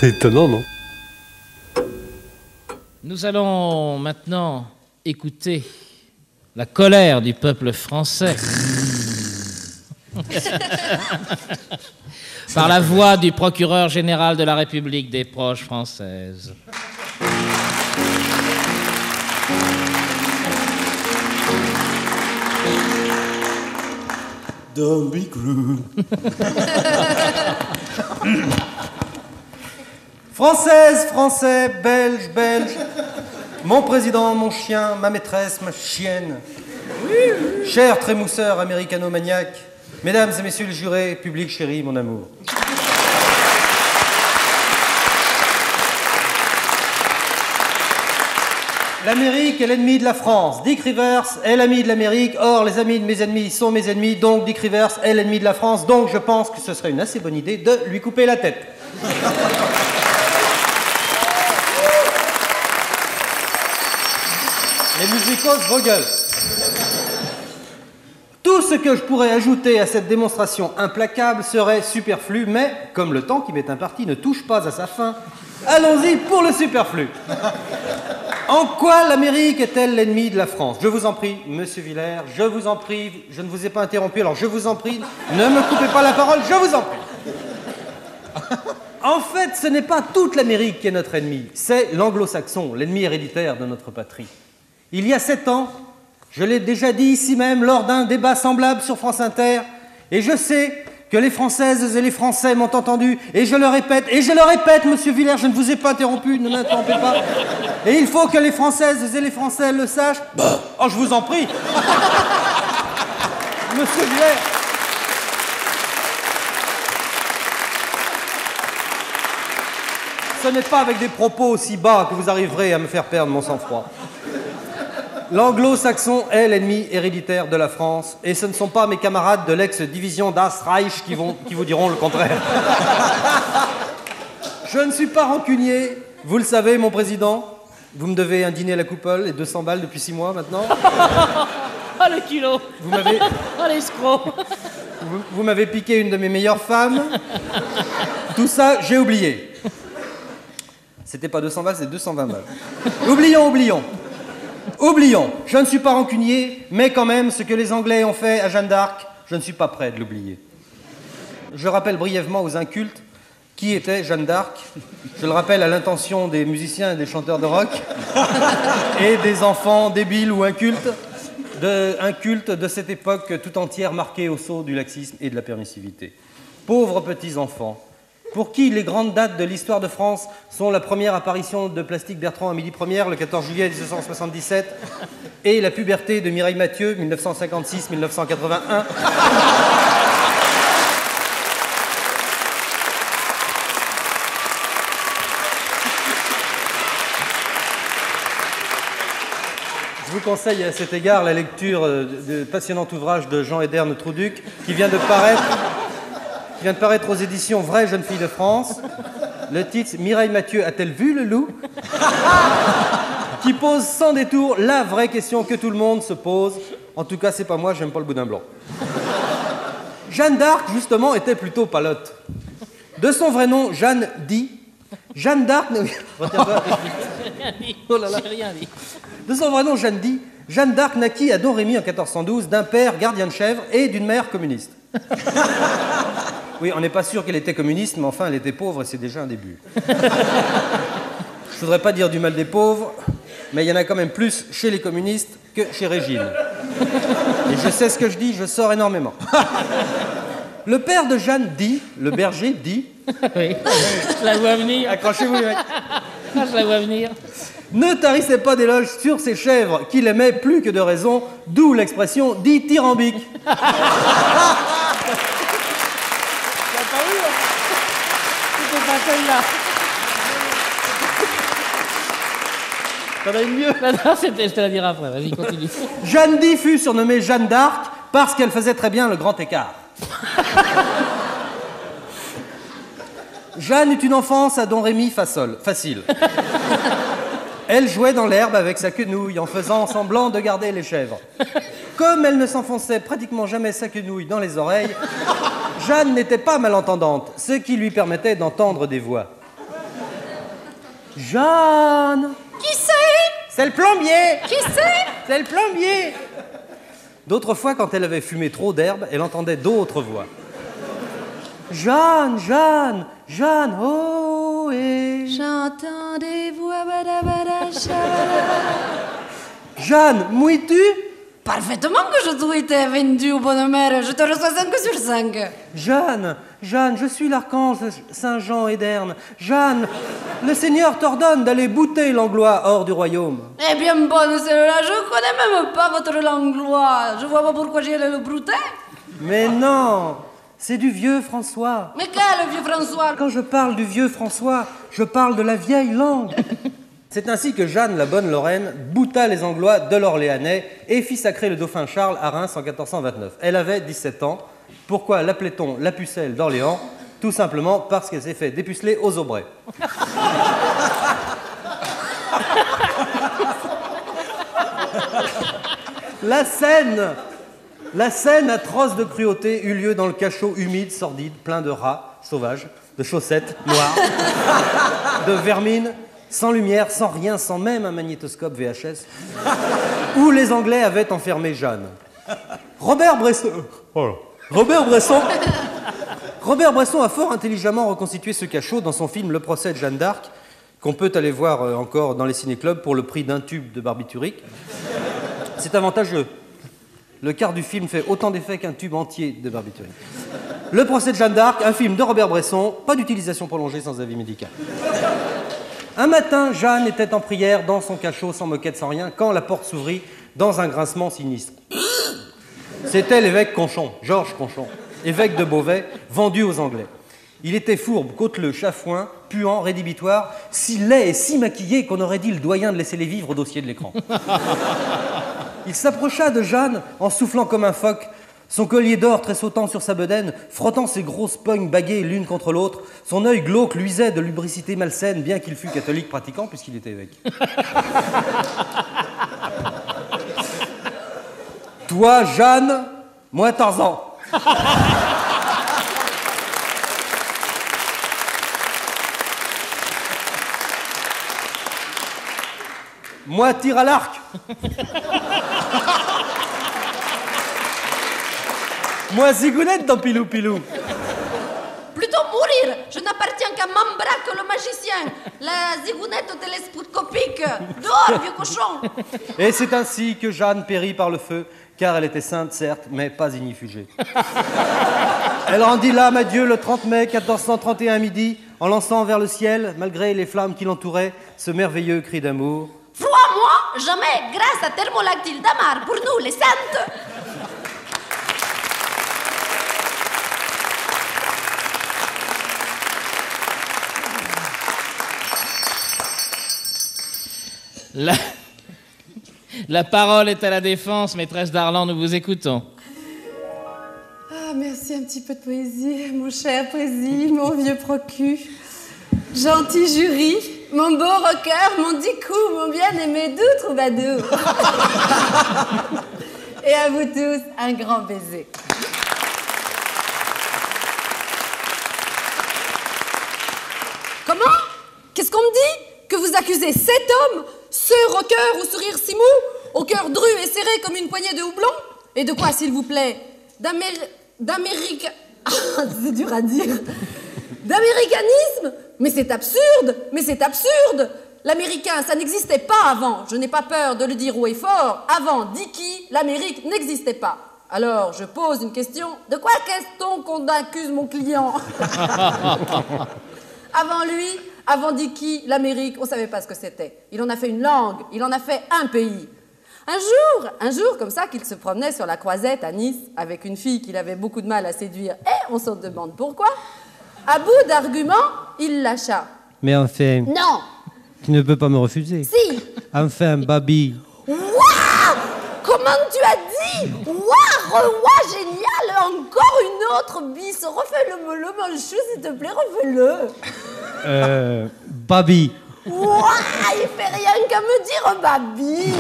C'est étonnant, non? Nous allons maintenant écouter la colère du peuple français par la voix du procureur général de la République des Proches françaises. Don't be cruel. Française, Français, Belge, Belge, mon président, mon chien, ma maîtresse, ma chienne, cher trémousseur américano-maniaque, mesdames et messieurs les jurés, public chéri, mon amour. L'Amérique est l'ennemi de la France. Dick Rivers est l'ami de l'Amérique. Or, les amis de mes ennemis sont mes ennemis. Donc, Dick Rivers est l'ennemi de la France. Donc, je pense que ce serait une assez bonne idée de lui couper la tête. Les musicos, vos gueules. Tout ce que je pourrais ajouter à cette démonstration implacable serait superflu, mais comme le temps qui m'est imparti ne touche pas à sa fin, allons-y pour le superflu. En quoi l'Amérique est-elle l'ennemi de la France? Je vous en prie, monsieur Villers, je vous en prie, je ne vous ai pas interrompu, alors je vous en prie, ne me coupez pas la parole, je vous en prie. En fait, ce n'est pas toute l'Amérique qui est notre ennemi, c'est l'anglo-saxon, l'ennemi héréditaire de notre patrie. Il y a 7 ans, je l'ai déjà dit ici même lors d'un débat semblable sur France Inter, et je sais que les Françaises et les Français m'ont entendu, et je le répète, monsieur Villers, je ne vous ai pas interrompu, ne m'interrompez pas. Et il faut que les Françaises et les Français le sachent. Oh, je vous en prie. Monsieur Villers. Ce n'est pas avec des propos aussi bas que vous arriverez à me faire perdre mon sang-froid. L'anglo-saxon est l'ennemi héréditaire de la France, et ce ne sont pas mes camarades de l'ex-division Das Reich qui vous diront le contraire. Je ne suis pas rancunier, vous le savez, mon président. Vous me devez un dîner à la coupole et 200 balles depuis 6 mois maintenant. Oh le kilo. Oh l'escroc. Vous m'avez piqué une de mes meilleures femmes. Tout ça, j'ai oublié. C'était pas 200 balles, c'est 220 balles. Oublions, je ne suis pas rancunier, mais quand même, ce que les Anglais ont fait à Jeanne d'Arc, je ne suis pas prêt de l'oublier. Je rappelle brièvement aux incultes qui était Jeanne d'Arc. Je le rappelle à l'intention des musiciens et des chanteurs de rock, et des enfants débiles ou incultes, un culte de cette époque tout entière marquée au sceau du laxisme et de la permissivité. Pauvres petits enfants, pour qui les grandes dates de l'histoire de France sont la première apparition de Plastique Bertrand à Midi Première, le 14 juillet 1977, et la puberté de Mireille Mathieu, 1956-1981. Je vous conseille à cet égard la lecture du passionnant ouvrage de Jean-Ederne Trouduc, qui vient de paraître aux éditions Vraie jeune fille de France. Le titre « Mireille Mathieu a-t-elle vu le loup ?» qui pose sans détour la vraie question que tout le monde se pose. En tout cas, c'est pas moi, j'aime pas le boudin blanc. Jeanne d'Arc, justement, était plutôt palote. De son vrai nom, Jeanne dit. Jeanne d'Arc... Oh là là. J'ai rien dit. De son vrai nom, Jeanne dit. Jeanne d'Arc naquit à Domrémy en 1412 d'un père gardien de chèvre et d'une mère communiste. Oui, on n'est pas sûr qu'elle était communiste, mais enfin, elle était pauvre et c'est déjà un début. Je voudrais pas dire du mal des pauvres, mais il y en a quand même plus chez les communistes que chez Régine. Et je sais ce que je dis, je sors énormément. Le père de Jeanne dit, le berger dit... Oui, je la vois venir. Accrochez-vous, les mecs. Je la vois venir. Ne tarissez pas d'éloges sur ces chèvres qu'il aimait plus que de raison, d'où l'expression dithyrambique. T'as pas vu, hein? C'était pas celle-là. T'en as une mieux? Non, je te la dirai après, vas-y, continue. Jeanne d'Y fut surnommée Jeanne d'Arc parce qu'elle faisait très bien le grand écart. Jeanne eut une enfance à Domrémy facile. Elle jouait dans l'herbe avec sa quenouille en faisant semblant de garder les chèvres. Comme elle ne s'enfonçait pratiquement jamais sa quenouille dans les oreilles, Jeanne n'était pas malentendante, ce qui lui permettait d'entendre des voix. Jeanne! Qui c'est? C'est le plombier! Qui c'est? C'est le plombier! D'autres fois, quand elle avait fumé trop d'herbe, elle entendait d'autres voix. Jeanne, Jeanne, Jeanne, oh et... J'entends des voix, badabadacha. Jeanne, mouilles-tu? Parfaitement que je dois été vendu au bonhomère. Je te reçois 5 sur 5. Jeanne, Jeanne, je suis l'archange Saint-Jean Éderne. Jeanne, le Seigneur t'ordonne d'aller bouter l'anglois hors du royaume. Eh bien, bonne celle-là, je connais même pas votre langlois. Je vois pas pourquoi j'y allais le brouter. Mais non, c'est du vieux François. Mais quel vieux François? Quand je parle du vieux François, je parle de la vieille langue. C'est ainsi que Jeanne, la bonne Lorraine, bouta les Anglois de l'Orléanais et fit sacrer le dauphin Charles à Reims en 1429. Elle avait 17 ans. Pourquoi l'appelait-on la pucelle d'Orléans? Tout simplement parce qu'elle s'est fait dépuceler aux Aubrais. La scène atroce de cruauté eut lieu dans le cachot humide, sordide, plein de rats sauvages, de chaussettes noires, de vermine, sans lumière, sans rien, sans même un magnétoscope VHS, où les Anglais avaient enfermé Jeanne. Robert Bresson a fort intelligemment reconstitué ce cachot dans son film Le procès de Jeanne d'Arc, qu'on peut aller voir encore dans les ciné-clubs pour le prix d'un tube de barbiturique. C'est avantageux. Le quart du film fait autant d'effets qu'un tube entier de barbiturique. Le procès de Jeanne d'Arc, un film de Robert Bresson, pas d'utilisation prolongée sans avis médical. Un matin, Jeanne était en prière dans son cachot, sans moquette, sans rien, quand la porte s'ouvrit dans un grincement sinistre. C'était l'évêque Conchon, Georges Conchon, évêque de Beauvais, vendu aux Anglais. Il était fourbe, côteleux, chafouin, puant, rédhibitoire, si laid et si maquillé qu'on aurait dit le doyen de laisser les vivres au dossier de l'écran. Il s'approcha de Jeanne en soufflant comme un phoque, son collier d'or tressautant sur sa bedaine, frottant ses grosses pognes baguées l'une contre l'autre. Son œil glauque luisait de lubricité malsaine, bien qu'il fût catholique pratiquant, puisqu'il était évêque. Toi, Jeanne, moi, Tarzan. Moi, tire à l'arc. Moi, zigounette dans Pilou Pilou. Plutôt mourir. Je n'appartiens qu'à Mambraque, le magicien. La zigounette télescopique. Dehors, vieux cochon. Et c'est ainsi que Jeanne périt par le feu, car elle était sainte, certes, mais pas ignifugée. Elle rendit l'âme à Dieu le 30 mai 1431 midi, en lançant vers le ciel, malgré les flammes qui l'entouraient, ce merveilleux cri d'amour. Froid, moi, jamais, grâce à thermolactyle d'Amar, pour nous, les saintes. La parole est à la défense, maîtresse d'Arlan, nous vous écoutons. Ah, merci, un petit peu de poésie, mon cher Prési, mon vieux procu. Gentil jury, mon beau rocker, mon dicou, mon bien-aimé doux troubadour. Et à vous tous, un grand baiser. Comment? Qu'est-ce qu'on me dit? Que vous accusez cet homme, ce rocker au sourire si mou, au cœur dru et serré comme une poignée de houblon? Et de quoi, s'il vous plaît? D'Amérique... Ah, c'est dur à dire. D'américanisme? Mais c'est absurde! Mais c'est absurde! L'américain, ça n'existait pas avant. Je n'ai pas peur de le dire haut et fort. Avant Dicky, l'Amérique n'existait pas. Alors, je pose une question. De quoi qu'est-ce qu'on accuse mon client? Avant lui, avant Dicky, l'Amérique, on ne savait pas ce que c'était. Il en a fait une langue, il en a fait un pays. Un jour, comme ça, qu'il se promenait sur la Croisette à Nice avec une fille qu'il avait beaucoup de mal à séduire. Et on se demande pourquoi. À bout d'arguments, il lâcha. Mais enfin... Non! Tu ne peux pas me refuser. Si! Enfin, Babi. Waouh! Comment tu as dit? Waouh! Génial! Encore une autre bis. Refais-le, manchou, s'il te plaît, refais-le. Babi. Waouh! Il fait rien qu'à me dire babi.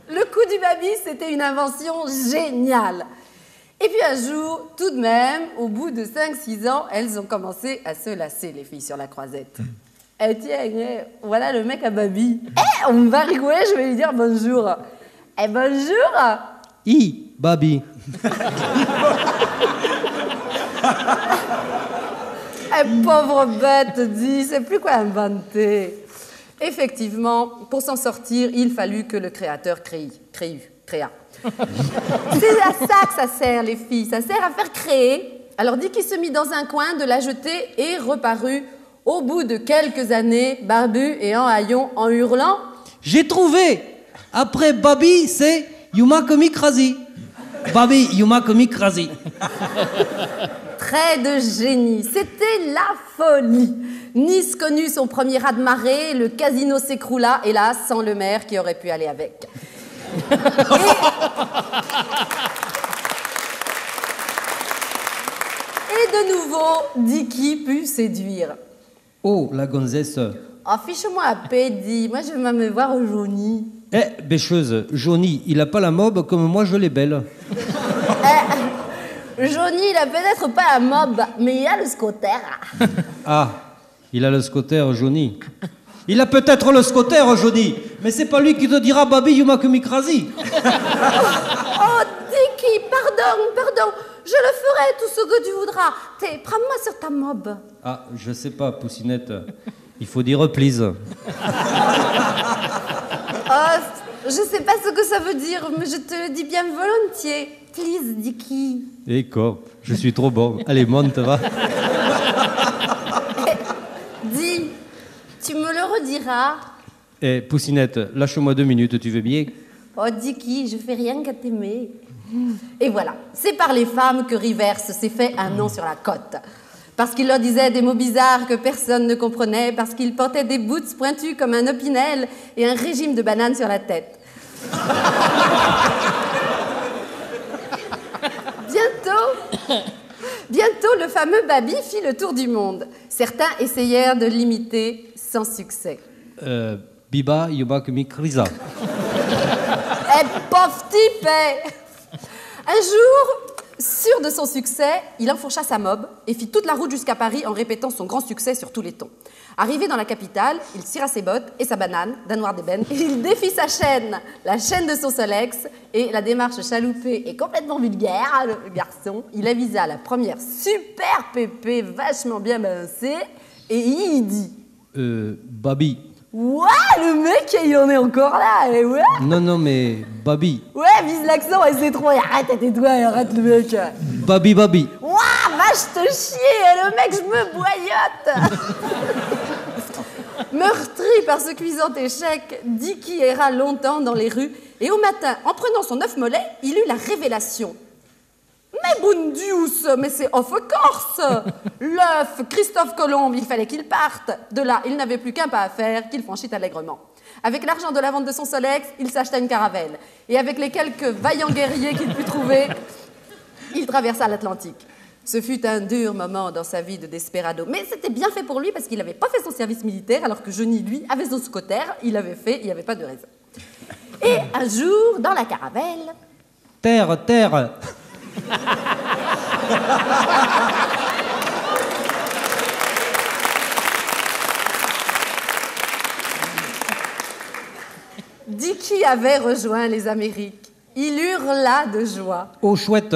Le coup du babi, c'était une invention géniale. Et puis un jour, tout de même, au bout de 5-6 ans, elles ont commencé à se lasser, les filles sur la Croisette. Eh tiens, voilà le mec à Babi. Eh, on va rigoler, je vais lui dire bonjour. Eh, bonjour. Babi. Eh, pauvre bête, dis, c'est plus quoi inventer. Effectivement, pour s'en sortir, il fallut que le créateur créa. C'est à ça que ça sert, les filles. Ça sert à faire créer. Alors, Dicky se mit dans un coin de la jeter et reparut au bout de quelques années, barbu et en haillons, en hurlant. J'ai trouvé. Après Babi, c'est Yuma Komi Krasi. Babi, Yuma Komi Krasi. Trait de génie, c'était la folie. Nice connut son premier raz-de-marée, le casino s'écroula, hélas, sans le maire qui aurait pu aller avec. Et de nouveau, Dicky put séduire. Oh, la gonzesse. Oh, fiche-moi la paix, dis. Moi, je vais me voir au Johnny. Eh, bêcheuse, Johnny, il a pas la mob comme moi je l'ai belle. Johnny, il a peut-être pas la mob, mais il a le scotter. Ah, il a le scotter, Johnny. Il a peut-être le scotter, Johnny, mais c'est pas lui qui te dira Babi Yuma Komi Krasi. Oh, Dicky, pardon. Je le ferai tout ce que tu voudras. Prends-moi sur ta mob. Ah, je sais pas, Poussinette. Il faut dire please. Oh, je sais pas ce que ça veut dire, mais je te le dis bien volontiers. Please, Dicky. Eh, quoi, je suis trop bon. Allez, monte, va. Dis, tu me le rediras. Eh, Poussinette, lâche-moi 2 minutes, tu veux bien? Oh, Dicky, je fais rien qu'à t'aimer. Et voilà, c'est par les femmes que Rivers s'est fait un nom sur la côte. Parce qu'il leur disait des mots bizarres que personne ne comprenait, parce qu'il portait des boots pointus comme un opinel et un régime de bananes sur la tête. Bientôt, le fameux Babi fit le tour du monde. Certains essayèrent de l'imiter sans succès. Biba Yuma Komi Krisa. Eh, pauvre type, eh. Un jour, sûr de son succès, il enfourcha sa mob et fit toute la route jusqu'à Paris en répétant son grand succès sur tous les tons. Arrivé dans la capitale, il tira ses bottes et sa banane d'un noir d'ébène. Il défit sa chaîne, la chaîne de son Solex, et la démarche chaloupée et complètement vulgaire, le garçon, il avisa la première super pépé vachement bien balancée et il dit Babi. ouais, le mec, il en est encore là, et ouais. Non, mais Babi. Ouais, vise l'accent et c'est trop, et arrête tais-toi et arrête le mec. Babi. Ouah, vache te chier, le mec, je me boyote. Meurtri par ce cuisant échec, Dicky erra longtemps dans les rues et au matin, en prenant son œuf mollet, il eut la révélation. Mais bon Dieu, mais c'est off course. L'œuf, Christophe Colomb, il fallait qu'il parte. De là, il n'avait plus qu'un pas à faire, qu'il franchit allègrement. Avec l'argent de la vente de son Solex, il s'acheta une caravelle. Et avec les quelques vaillants guerriers qu'il put trouver, il traversa l'Atlantique. Ce fut un dur moment dans sa vie de desperado. Mais c'était bien fait pour lui parce qu'il n'avait pas fait son service militaire, alors que Johnny, lui, avait son scotter. Il avait fait, il n'y avait pas de raison. Et un jour, dans la caravelle... Terre. Dicky avait rejoint les Amériques. Il hurla de joie. Oh, chouette.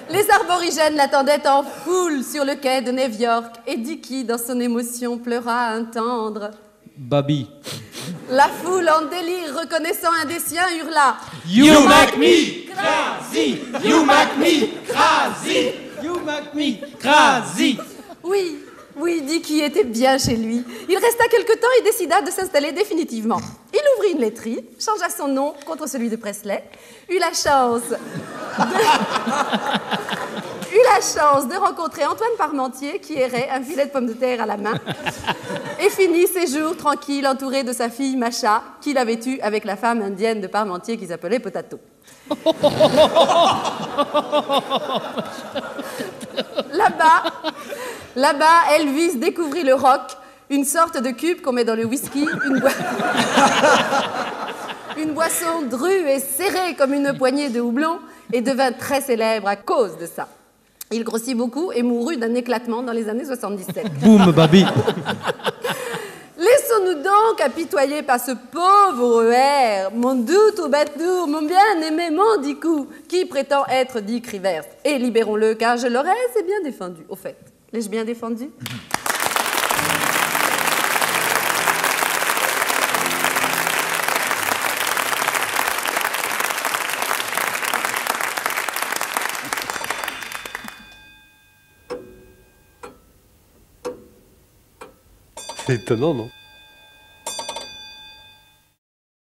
Les aborigènes l'attendaient en foule sur le quai de New York et Dicky, dans son émotion, pleura un tendre. Babi. La foule, en délire, reconnaissant un des siens, hurla. You make me crazy! You make me crazy! You make me crazy! Oui, Dicky était bien chez lui. Il resta quelque temps et décida de s'installer définitivement. Il ouvrit une laiterie, changea son nom contre celui de Presley, eut la chance de rencontrer Antoine Parmentier qui errait un filet de pommes de terre à la main et finit ses jours tranquilles entouré de sa fille Macha qu'il avait eue avec la femme indienne de Parmentier qui s'appelait Potato. Là-bas, Elvis découvrit le rock, une sorte de cube qu'on met dans le whisky, une boisson drue et serrée comme une poignée de houblon, et devint très célèbre à cause de ça. Il grossit beaucoup et mourut d'un éclatement dans les années 77. Boum, babi. Laissons-nous donc apitoyer par ce pauvre ER, mon doute au batour, mon bien-aimé Mandicou, qui prétend être Dick Rivers. Et libérons-le, car je l'aurais assez bien défendu. Au fait, l'ai-je bien défendu? C'est étonnant, non?